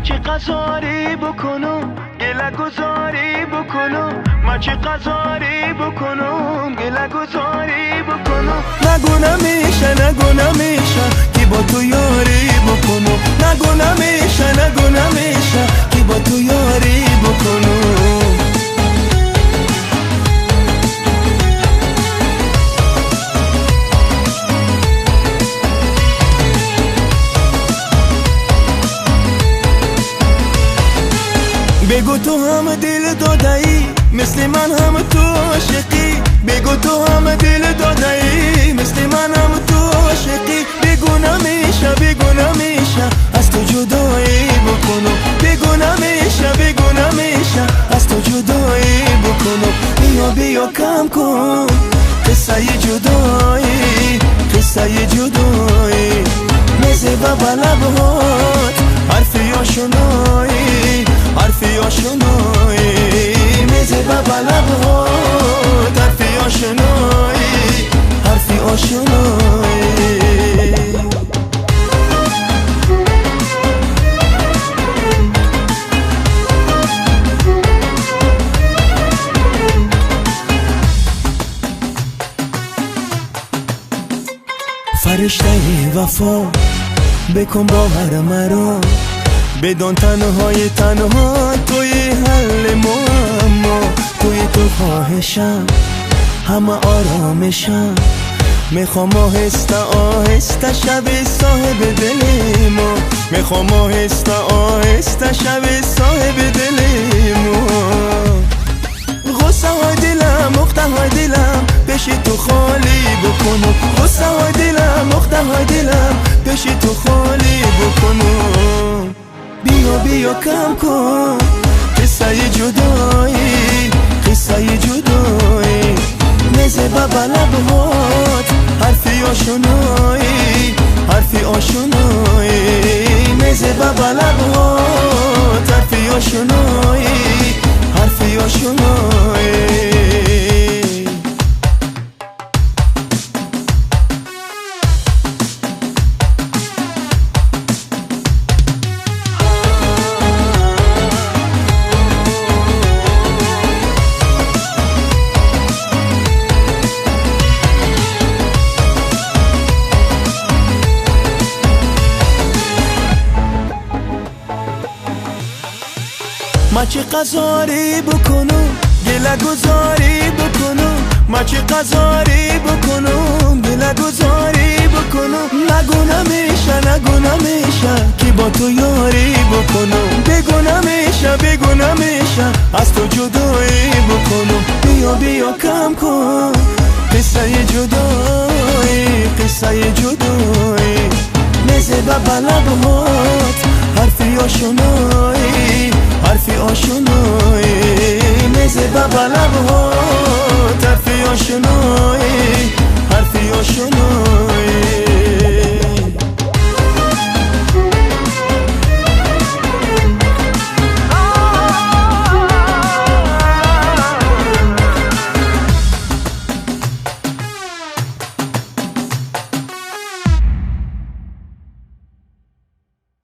چه قذاری بکنم گله گذاری بکنم من چه قذاری بکنم گله گذاری بکنم نگو نمیشه که با تو یاری بکنم نگو نمیشه که با تو یاری بکنم بگو تو هم دل دادایی مثل من هم تو عاشقی بگو تو هم دل دادایی مثل من هم تو عاشقی بگو نمیشه از تو جدایی بکنم بگو نمیشه از تو جدایی بکنم بیا کم کن قصه جدایی مزه و بلبات حرفی آشنایی مزه و بلبات حرفی آشنایی فرشته وفا بکن باور مرا بدون تنها توی حل معما توی تو خواهشم همه آرامشم میخوام آهسته شب صاحب دل ما میخوام آهسته شب صاحب دل ما غصه های دلم مخته های دلم پیش تو خالی بکنم غصه های دلم مخته های دلم پیش تو خالی بکنم بیا کم کن قصه جدایی مزه و بلبات حرفی آشنایی مزه و بلبات حرفی آشنایی من چه قذاری بکنم گله گذاری بکنم من چه قذاری بکنم گله گذاری بکنم نگو نمیشه که با تو یاری بکنم بگو نمیشه از تو جدایی بکنم بیا کم کن قصه جدایی مزه و بلبات حرفی آشنایی مزه و بلبات حرفی آشنایی